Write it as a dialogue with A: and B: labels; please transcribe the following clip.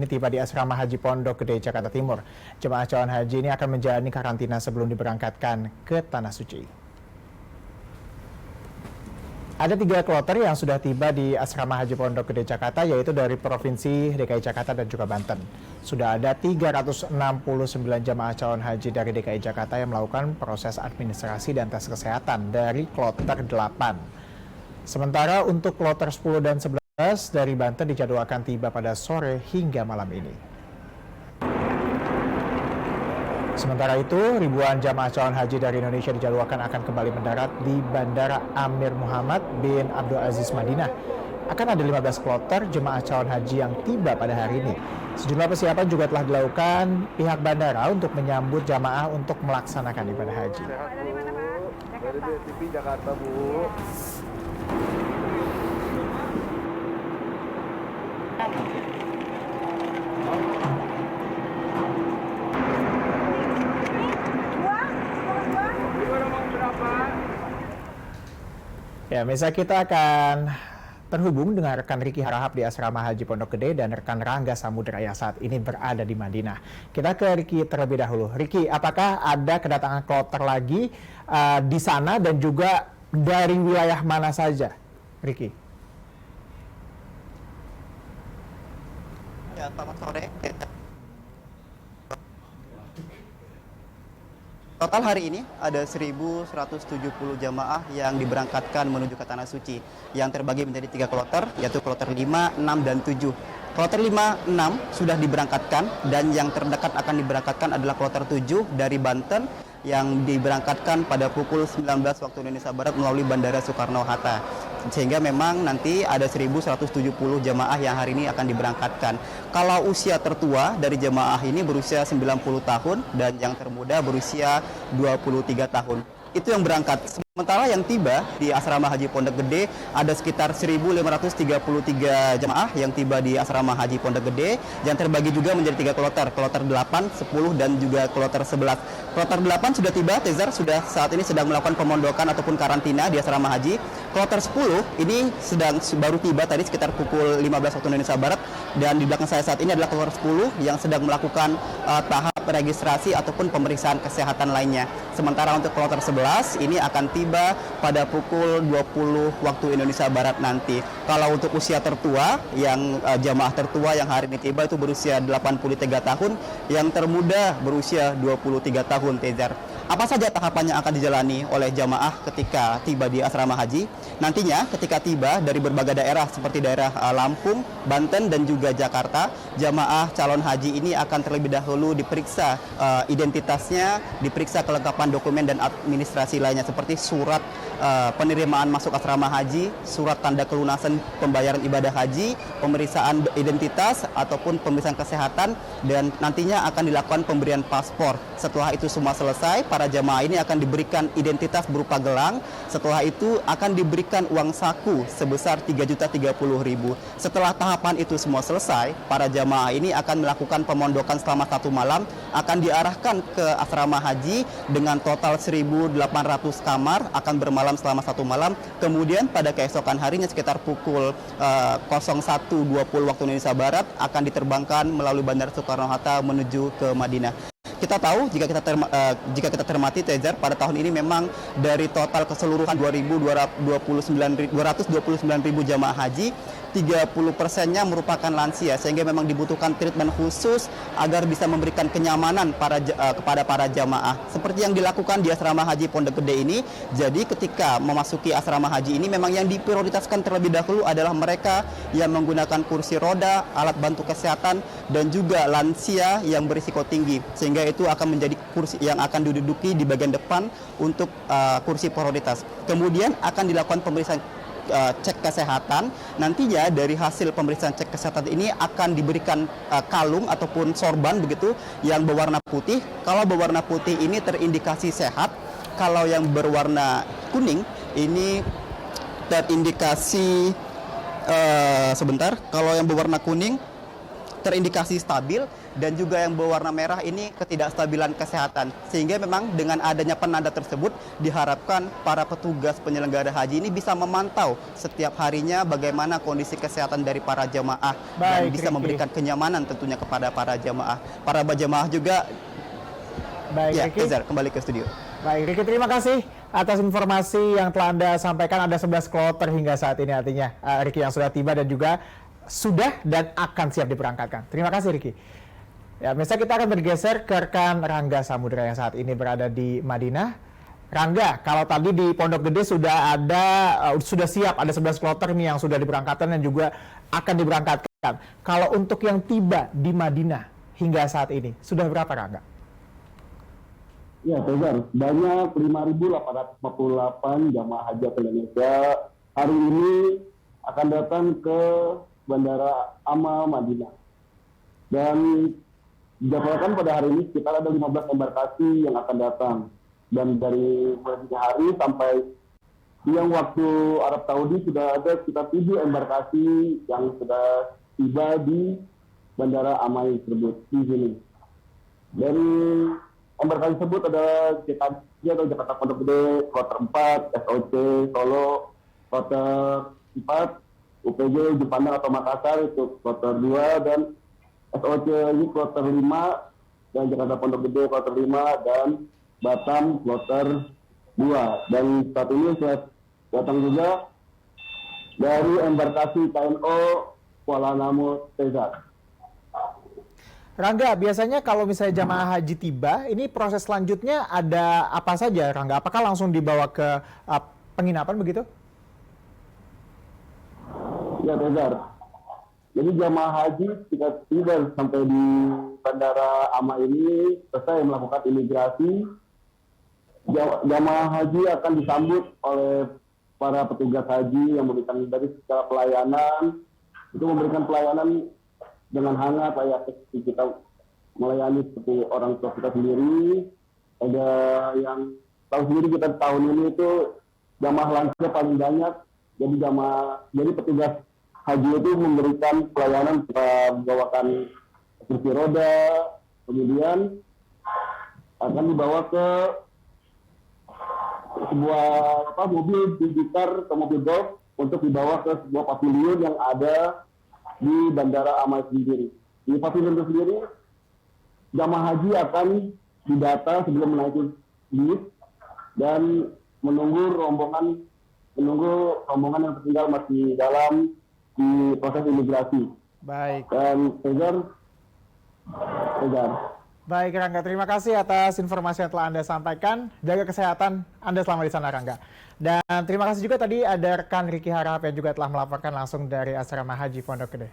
A: Ini tiba di Asrama Haji Pondok Gede, Jakarta Timur. Jemaah calon haji ini akan menjalani karantina sebelum diberangkatkan ke Tanah Suci. Ada 3 kloter yang sudah tiba di Asrama Haji Pondok Gede, Jakarta, yaitu dari Provinsi DKI Jakarta dan juga Banten. Sudah ada 369 jemaah calon haji dari DKI Jakarta yang melakukan proses administrasi dan tes kesehatan dari kloter 8. Sementara untuk kloter 10 dan 11 dari Banten dijadwalkan tiba pada sore hingga malam ini. Sementara itu, ribuan jamaah calon haji dari Indonesia dijadwalkan akan kembali mendarat di Bandara Amir Muhammad bin Abdul Aziz Madinah. Akan ada 15 kloter jemaah calon haji yang tiba pada hari ini. Sejumlah persiapan juga telah dilakukan pihak bandara untuk menyambut jamaah untuk melaksanakan ibadah haji.
B: Dari mana, Pak? Jakarta. Dari TV Jakarta, Bu.
A: Ya, misal kita akan terhubung dengan rekan Riki Harahap di Asrama Haji Pondok Gede dan rekan Rangga Samudra yang saat ini berada di Madinah. Kita ke Riki terlebih dahulu. Riki, apakah ada kedatangan kloter lagi di sana dan juga dari wilayah mana saja, Riki?
C: Ya, selamat sore. Total hari ini ada 1.170 jamaah yang diberangkatkan menuju ke Tanah Suci yang terbagi menjadi 3 kloter, yaitu kloter 5, 6, dan 7. Kloter 5, 6 sudah diberangkatkan dan yang terdekat akan diberangkatkan adalah kloter 7 dari Banten yang diberangkatkan pada pukul 19 waktu Indonesia Barat melalui Bandara Soekarno-Hatta. Sehingga memang nanti ada 1.170 jamaah yang hari ini akan diberangkatkan. Kalau usia tertua dari jamaah ini berusia 90 tahun dan yang termuda berusia 23 tahun. Itu yang berangkat. Sementara yang tiba di Asrama Haji Pondok Gede ada sekitar 1.533 jemaah yang tiba di Asrama Haji Pondok Gede yang terbagi juga menjadi 3 kloter, kloter 8, 10, dan juga kloter 11. Kloter 8 sudah tiba, Tezar sudah saat ini sedang melakukan pemondokan ataupun karantina di Asrama Haji. Kloter 10 ini baru tiba tadi sekitar pukul 15 waktu Indonesia Barat dan di belakang saya saat ini adalah kloter 10 yang sedang melakukan tahap registrasi ataupun pemeriksaan kesehatan lainnya. Sementara untuk kloter 11 ini akan tiba pada pukul 20 waktu Indonesia Barat nanti. Kalau untuk usia tertua, yang jamaah tertua yang hari ini tiba itu berusia 83 tahun, yang termuda berusia 23 tahun, Tejar. Apa saja tahapan yang akan dijalani oleh jamaah ketika tiba di asrama haji? Nantinya ketika tiba dari berbagai daerah seperti daerah Lampung, Banten, dan juga Jakarta, jamaah calon haji ini akan terlebih dahulu diperiksa identitasnya, diperiksa kelengkapan dokumen dan administrasi lainnya seperti surat penerimaan masuk asrama haji, surat tanda kelunasan pembayaran ibadah haji, pemeriksaan identitas ataupun pemeriksaan kesehatan, dan nantinya akan dilakukan pemberian paspor. Setelah itu semua selesai, para jamaah ini akan diberikan identitas berupa gelang. Setelah itu akan diberikan uang saku sebesar Rp3.030.000. Setelah tahapan itu semua selesai, para jamaah ini akan melakukan pemondokan selama 1 malam, akan diarahkan ke asrama haji dengan total 1.800 kamar, akan bermalam selama 1 malam. Kemudian pada keesokan harinya sekitar pukul 01.20 waktu Indonesia Barat akan diterbangkan melalui Bandara Soekarno-Hatta menuju ke Madinah. Kita tahu jika kita cermati, Tejar, pada tahun ini memang dari total keseluruhan 229.000 jamaah haji, 30%-nya merupakan lansia, sehingga memang dibutuhkan treatment khusus agar bisa memberikan kenyamanan kepada para jamaah. Seperti yang dilakukan di asrama haji Pondok Gede ini, jadi ketika memasuki asrama haji ini memang yang diprioritaskan terlebih dahulu adalah mereka yang menggunakan kursi roda, alat bantu kesehatan, dan juga lansia yang berisiko tinggi, sehingga itu akan menjadi kursi yang akan diduduki di bagian depan untuk kursi prioritas. Kemudian akan dilakukan pemeriksaan cek kesehatan. Nantinya dari hasil pemeriksaan cek kesehatan ini akan diberikan kalung ataupun sorban begitu yang berwarna putih. Kalau berwarna putih ini terindikasi sehat. Kalau yang berwarna kuning ini terindikasi sebentar. Kalau yang berwarna kuning terindikasi stabil, dan juga yang berwarna merah ini ketidakstabilan kesehatan. Sehingga memang dengan adanya penanda tersebut diharapkan para petugas penyelenggara haji ini bisa memantau setiap harinya bagaimana kondisi kesehatan dari para jemaah dan bisa memberikan kenyamanan tentunya kepada para jemaah. Para jemaah juga.
A: Baik,
C: Ya,
A: Ricky.
C: Reza, kembali ke studio.
A: Baik, Ricky, terima kasih atas informasi yang telah Anda sampaikan. Ada 11 kloter hingga saat ini, artinya Ricky, yang sudah tiba dan juga sudah dan akan siap diberangkatkan. Terima kasih, Ricky. Ya, misalnya kita akan bergeser ke rekan Rangga Samudra yang saat ini berada di Madinah. Rangga, kalau tadi di Pondok Gede sudah siap, ada 11 kloter nih yang sudah diberangkatkan dan juga akan diberangkatkan. Kalau untuk yang tiba di Madinah hingga saat ini, sudah berapa, Rangga?
D: Ya, Tegar, banyak 5.848 jamaah haji asal Indonesia hari ini akan datang ke Bandara Amal Madinah. Dan dijadwalkan pada hari ini sekitar ada 15 embarkasi yang akan datang. Dan dari mulai dini hari sampai siang waktu Arab Saudi sudah ada sekitar 7 embarkasi yang sudah tiba di Bandara Amal tersebut di sini. Dari embarkasi tersebut ada JKT atau Jakarta Pondok Gede, kloter 4, SOC, Solo, kloter 4, UPJ, Jepandang atau Makassar itu kloter 2, dan SOC ini kloter 5, dan Jakarta Pondok Gede kloter 5, dan Batam kloter 2. Dan saat ini sudah datang juga dari embarkasi KNO Kuala Namu, Tegar.
A: Rangga, biasanya kalau misalnya jamaah haji tiba, ini proses selanjutnya ada apa saja, Rangga? Apakah langsung dibawa ke penginapan begitu?
D: Ya, Tegar. Jadi jamaah haji ketika tiba sampai di Bandara Ama ini selesai melakukan imigrasi, jamaah haji akan disambut oleh para petugas haji yang memberikan dari secara pelayanan, itu memberikan pelayanan dengan hangat, kayak kita melayani seperti orang tua kita sendiri. Ada yang tahu sendiri, kita tahun ini itu jamaah lansia paling banyak. Jadi petugas haji itu memberikan pelayanan, membawakan kursi roda, kemudian akan dibawa ke sebuah mobil digitar atau mobil golf untuk dibawa ke sebuah pavilion yang ada di Bandara Amal sendiri. Di pavilion itu sendiri, jamaah haji akan didata sebelum menaiki bis dan menunggu rombongan yang tertinggal masih dalam di proses imigrasi.
A: Baik.
D: Dan Tegar.
A: Baik, Rangga. Terima kasih atas informasi yang telah Anda sampaikan. Jaga kesehatan Anda selama di sana, Rangga. Dan terima kasih juga tadi ada rekan Ricky Harahap yang juga telah melaporkan langsung dari Asrama Haji Pondok Gede.